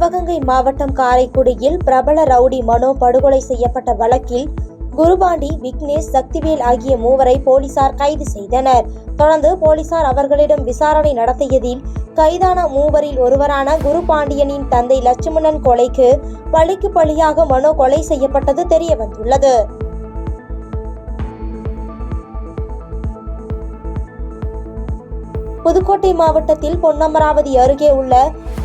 சிவகங்கை மாவட்டம் காரைக்குடியில் பிரபல ரவுடி மனோ படுகொலை செய்யப்பட்ட வழக்கில் குருபாண்டி, விக்னேஷ், சக்திவேல் ஆகிய மூவரை போலீசார் கைது செய்தனர். தொடர்ந்து போலீசார் அவர்களிடம் விசாரணை நடத்தியதில் கைதான மூவரில் ஒருவரான குருபாண்டியனின் தந்தை லட்சுமணன் கொலைக்கு பழிக்கு பழியாக மனோ கொலை செய்யப்பட்டது தெரியவந்துள்ளது. புதுக்கோட்டை மாவட்டத்தில் பொன்னமராவதி அருகே உள்ள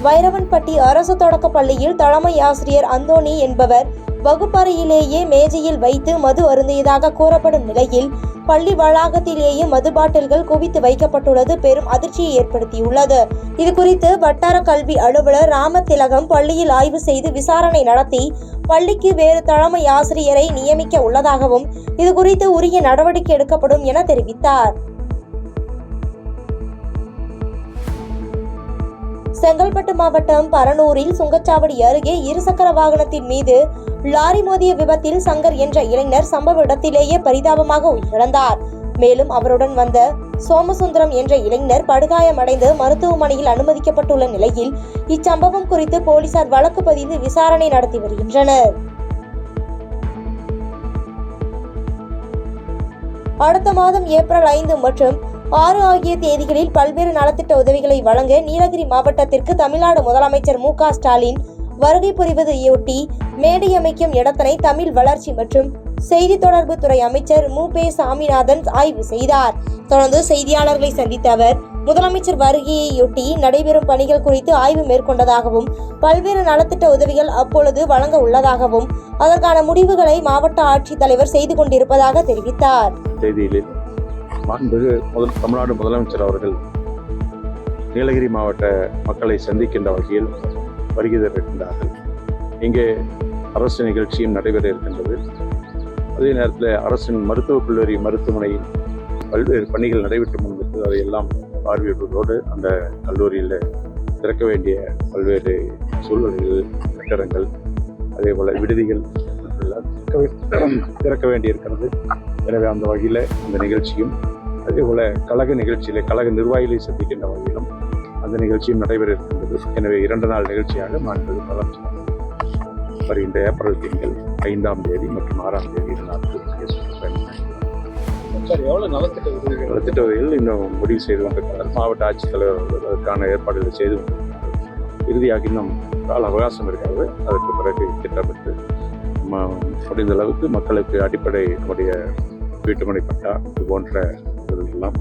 வைரவன்பட்டி அரசு தொடக்க பள்ளியில் தலைமை ஆசிரியர் அந்தோணி என்பவர் வகுப்பறையிலேயே மேஜையில் வைத்து மது அருந்தியதாக கூறப்படும் நிலையில் பள்ளி வளாகத்திலேயே மது பாட்டில்கள் குவித்து வைக்கப்பட்டுள்ளது பெரும் அதிர்ச்சியை ஏற்படுத்தியுள்ளது. இதுகுறித்து வட்டார கல்வி அலுவலர் ராமதிலகம் பள்ளியில் ஆய்வு செய்து விசாரணை நடத்தி பள்ளிக்கு வேறு தலைமை ஆசிரியரை நியமிக்க உள்ளதாகவும் இதுகுறித்து உரிய நடவடிக்கை எடுக்கப்படும் என தெரிவித்தார். செங்கல்பட்டு மாவட்டம் பரனூரில் சுங்கச்சாவடி அருகே இருசக்கர வாகனத்தின் மீது லாரி மோதிய விபத்தில் சங்கர் என்ற இளைஞர் சம்பவ இடத்திலேயே பரிதாபமாக உயிரிழந்தார். மேலும் அவருடன் வந்த சோமசுந்தரம் என்ற இளைஞர் படுகாயமடைந்து மருத்துவமனையில் அனுமதிக்கப்பட்டுள்ள நிலையில் இச்சம்பவம் குறித்து போலீசார் வழக்கு பதிந்து விசாரணை நடத்தி வருகின்றனர். அடுத்த மாதம் ஏப்ரல் 5 மற்றும் 6 ஆகிய தேதிகளில் பல்வேறு நலத்திட்ட உதவிகளை வழங்க நீலகிரி மாவட்டத்திற்கு தமிழ்நாடு முதலமைச்சர் மு.க. ஸ்டாலின் வருகை புரிவதையொட்டி மேடை அமைக்கும் இடத்தினை தமிழ் வளர்ச்சி மற்றும் செய்தி தொடர்பு துறை அமைச்சர் மு.பே. சாமிநாதன் ஆய்வு செய்தார். தொடர்ந்து செய்தியாளர்களை சந்தித்த அவர் முதலமைச்சர் வருகையையொட்டி நடைபெறும் பணிகள் குறித்து ஆய்வு மேற்கொண்டதாகவும் பல்வேறு நலத்திட்ட உதவிகள் அப்பொழுது வழங்க உள்ளதாகவும் அதற்கான முடிவுகளை மாவட்ட ஆட்சித்தலைவர் செய்து கொண்டிருப்பதாக தெரிவித்தார். தமிழ்நாடு முதலமைச்சர் அவர்கள் நீலகிரி மாவட்ட மக்களை சந்திக்கின்ற வகையில் வருகை தருகின்றார்கள். இங்கே அரசு நிகழ்ச்சியும் நடைபெற இருக்கின்றது. அதே நேரத்தில் அரசின் மருத்துவக் கல்லூரி மருத்துவமனையில் பல்வேறு பணிகள் நடைபெற்று முன்னிட்டு அதையெல்லாம் பார்வையிடுவதோடு அந்த கல்லூரியில் திறக்க வேண்டிய பல்வேறு சூழ்நிலைகள், கட்டடங்கள், அதே போல விடுதிகள் திறக்க வேண்டியிருக்கிறது. எனவே அந்த வகையில் அந்த நிகழ்ச்சியும் அதே போல கழக நிகழ்ச்சியிலே கழக நிர்வாகிகளை சந்திக்கின்ற வகையிலும் அந்த நிகழ்ச்சியும் நடைபெற இருக்கின்றது. எனவே 2 நாள் நிகழ்ச்சியாக மாண்புமிகு முதலமைச்சர் வருகின்ற ஏப்ரல் திங்கள் 5ஆம் தேதி மற்றும் 6ஆம் தேதி 2 நாட்கள் நலத்திட்ட உதவிகள் இன்னும் முடிவு செய்து கொண்டிருக்கிறார். மாவட்ட ஆட்சித்தலைவர் அதற்கான ஏற்பாடுகளை செய்து கொண்டிருக்கிறார். இறுதியாக இன்னும் கால அவகாசம் இருக்கிறது. அதற்கு பிறகு திட்டமிட்டு முடிந்த அளவுக்கு மக்களுக்கு அடிப்படை நம்முடைய வீட்டுமனை பட்டா இது போன்ற எல்லாம்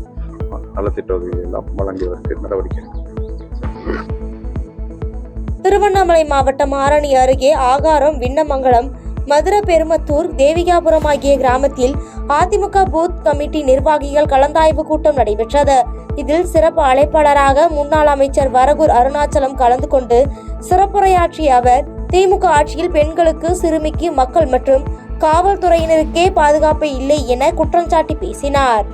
நலத்திட்ட உதவிகள் எல்லாம் வழங்குவதற்கு நடவடிக்கை. திருவண்ணாமலை மாவட்டம் ஆரணி அருகே ஆகாரம், விண்ணமங்கலம், மதுரபெருமத்தூர், தேவிகாபுரம் ஆகிய கிராமத்தில் அதிமுக பூத் கமிட்டி நிர்வாகிகள் கலந்தாய்வு கூட்டம் நடைபெற்றது. இதில் சிறப்பு அழைப்பாளராக முன்னாள் அமைச்சர் வரகூர் அருணாச்சலம் கலந்து கொண்டு சிறப்புரையாற்றிய அவர் திமுக ஆட்சியில் பெண்களுக்கு, சிறுமிக்கு, மக்கள் மற்றும் காவல்துறையினருக்கே பாதுகாப்பு இல்லை என குற்றம் சாட்டி பேசினார்.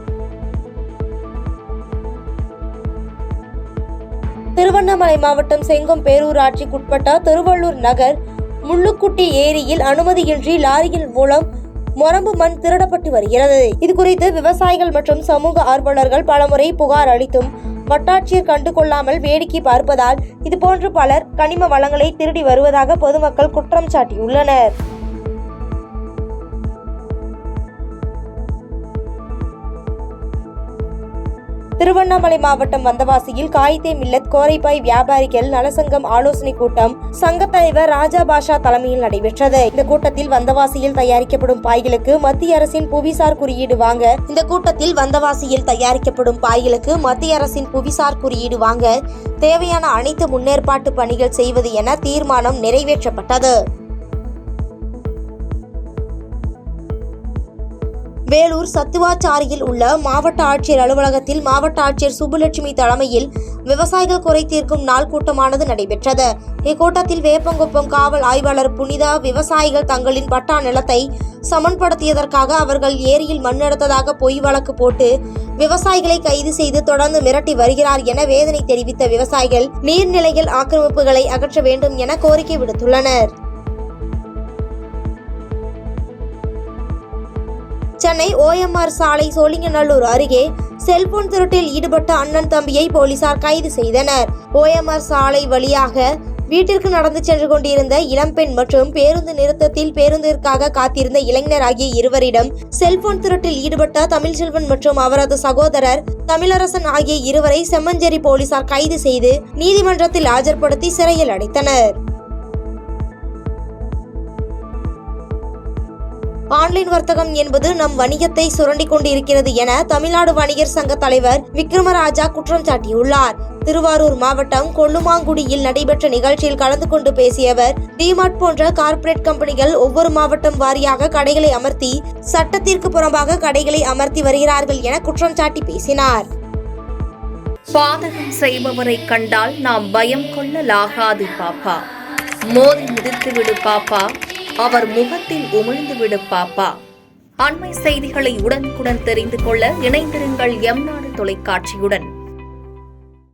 திருவண்ணாமலை மாவட்டம் செங்கம் பேரூராட்சிக்குட்பட்ட திருவள்ளூர் நகர் முள்ளுக்குட்டி ஏரியில் அனுமதியின்றி லாரியின் மூலம் மொரம்பு மண் திருடப்பட்டு வருகிறது. இதுகுறித்து விவசாயிகள் மற்றும் சமூக ஆர்வலர்கள் பலமுறை புகார் அளித்தும் வட்டாட்சியர் கண்டுகொள்ளாமல் வேடிக்கை பார்ப்பதால் இதுபோன்று பலர் கனிம வளங்களை திருடி வருவதாக பொதுமக்கள் குற்றம் சாட்டியுள்ளனர். திருவண்ணாமலை மாவட்டம் வந்தவாசியில் காயிதே மில்லத் கோரைப்பாய் வியாபாரிகள் நலசங்கம் ஆலோசனை கூட்டம் சங்க தலைவர் ராஜா பாஷா தலைமையில் நடைபெற்றது. இந்த கூட்டத்தில் வந்தவாசியில் தயாரிக்கப்படும் பாய்களுக்கு மத்திய அரசின் புவிசார் குறியீடு வாங்க தேவையான அனைத்து முன்னேற்பாட்டு பணிகள் செய்வது என தீர்மானம் நிறைவேற்றப்பட்டது. வேலூர் சத்துவாச்சாரியில் உள்ள மாவட்ட ஆட்சியர் அலுவலகத்தில் மாவட்ட ஆட்சியர் சுப்புலட்சுமி தலைமையில் விவசாயிகள் குறை தீர்க்கும் நாள் கூட்டமானது நடைபெற்றது. இக்கூட்டத்தில் வேப்பங்குப்பம் காவல் ஆய்வாளர் புனிதா விவசாயிகள் தங்களின் பட்டா நிலத்தை சமன்படுத்தியதற்காக அவர்கள் ஏரியில் மண்ணெடுத்ததாக பொய் வழக்கு போட்டு விவசாயிகளை கைது செய்து தொடர்ந்து மிரட்டி வருகிறார் என வேதனை தெரிவித்த விவசாயிகள் நீர்நிலைகள் ஆக்கிரமிப்புகளை அகற்ற வேண்டும் என கோரிக்கை விடுத்துள்ளனர். சென்னை OMR சாலை சோழிங்கநல்லூர் அருகே செல்போன் திருட்டில் ஈடுபட்ட அண்ணன் தம்பியை போலீசார் கைது செய்தனர். OMR சாலை வழியாக வீட்டிற்கு நடந்து சென்று கொண்டிருந்த இளம்பெண் மற்றும் பேருந்து நிறுத்தத்தில் பேருந்திற்காக காத்திருந்த இளைஞர் ஆகிய இருவரிடம் செல்போன் திருட்டில் ஈடுபட்ட தமிழ்செல்வன் மற்றும் அவரது சகோதரர் தமிழரசன் ஆகிய இருவரை செம்மஞ்சேரி போலீசார் கைது செய்து நீதிமன்றத்தில் ஆஜர்படுத்தி சிறையில் அடைத்தனர். ஆன்லைன் வர்த்தகம் என்பது நம் வணிகத்தை சுரண்டி கொண்டிருக்கிறது என தமிழ்நாடு வணிகர் சங்க தலைவர் விக்ரமராஜா குற்றம் சாட்டியுள்ளார். திருவாரூர் மாவட்டம் கொல்லுமாங்குடியில் நடைபெற்ற நிகழ்ச்சியில் கலந்து கொண்டு பேசிய அவர், டிமார்ட் போன்ற கார்ப்பரேட் கம்பெனிகள் ஒவ்வொரு மாவட்டம் வாரியாக கடைகளை அமர்த்தி சட்டத்திற்கு புறம்பாக கடைகளை அமர்த்தி வருகிறார்கள் என குற்றம் சாட்டி பேசினார். பாதகம் செய்பவரை கண்டால் நாம் பயம் கொள்ளலாகாது பாப்பா. மோதி மிதித்துவிடு பாப்பா, அவர் முகத்தில் உமிழ்ந்து விடு பாப்பா. அண்மை செய்திகளை உடனுக்குடன் தெரிந்து கொள்ள இணைந்திருங்கள் எம் நாடு தொலைக்காட்சியுடன்.